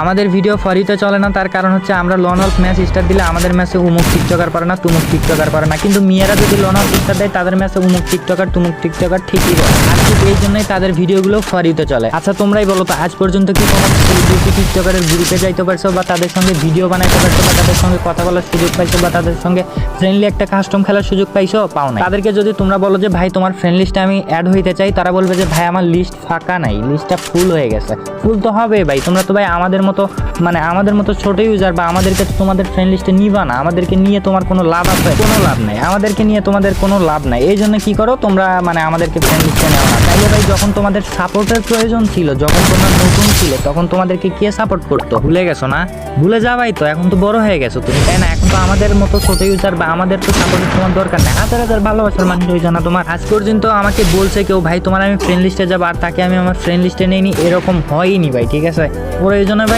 আমাদের ভিডিও ফরিতে চলে না, তার কারণ হচ্ছে আমরা লন অফ ম্যাচ স্টার দিলে আমাদের ম্যাচে উমুক টিকটকার পারে না, তুমুক টিকটকার পারে না, কিন্তু মেয়েরা যদি লন অফ স্টার দেয় তাদের ম্যাচে উমুক টিকটকার তুমুক টিকটকার ঠিকই বলে। আর ঠিক এই জন্যই তাদের ভিডিওগুলো ফরিতে চলে। আচ্ছা তোমরাই বলো তো, আজ পর্যন্ত কি কোনো সেলিব্রিটি টিকটকারের গ্রুপে যাইতে পারছো, বা তাদের সঙ্গে ভিডিও বানাইতে পারছো, বা তাদের সঙ্গে কথা বলার সুযোগ পাইছো, বা তাদের সঙ্গে ফ্রেন্ডলি একটা কাস্টম খেলার সুযোগ পাইছো? পাও না। তাদেরকে যদি তোমরা বলো যে ভাই তোমার ফ্রেন্ড লিস্টে আমি অ্যাড হইতে চাই, তারা বলবে যে ভাই আমার লিস্ট ফাঁকা নাই, লিস্টটা ফুল হয়ে গেছে। ফুল তো হবে ভাই, তোমরা তো ভাই আমাদের মতো আমাদের মতো ছোট ইউজার, বা আমাদেরকে তো তোমাদের ফ্রেন্ড লিস্টে নিবা না। আমাদেরকে নিয়ে তোমার কোনো লাভ আছে? কোনো লাভ নাই। আমাদেরকে নিয়ে তোমাদের কোনো লাভ নাই। এই জন্য কি করো তোমরা, আমাদেরকে ফ্রেন্ড লিস্টে নেও না। তাইলে ভাই যখন তোমাদের সাপোর্টের প্রয়োজন ছিল, যখন তোমরা নতুন ছিল, তখন তোমাদেরকে কে সাপোর্ট করতো? ভুলে গেছো না? ভুলে যাবাই তো, এখন তো বড় হয়ে গেছো তুমি, তাই না? এখন তো আমাদের মতো ছোট ইউজার বা আমাদের তো সাপোর্টের তোমার দরকার নেই। হাজার হাজার ভালোবাসার মানুষ হয়েছে না তোমার। আজ পর্যন্ত আমাকে বলছে কেউ ভাই তোমার আমি ফ্রেন্ড লিস্টে যাবো, আর তাকে আমি আমার ফ্রেন্ড লিস্টে নেইনি, এরকম হয়নি ভাই, ঠিক আছে? প্রয়োজনে ভাই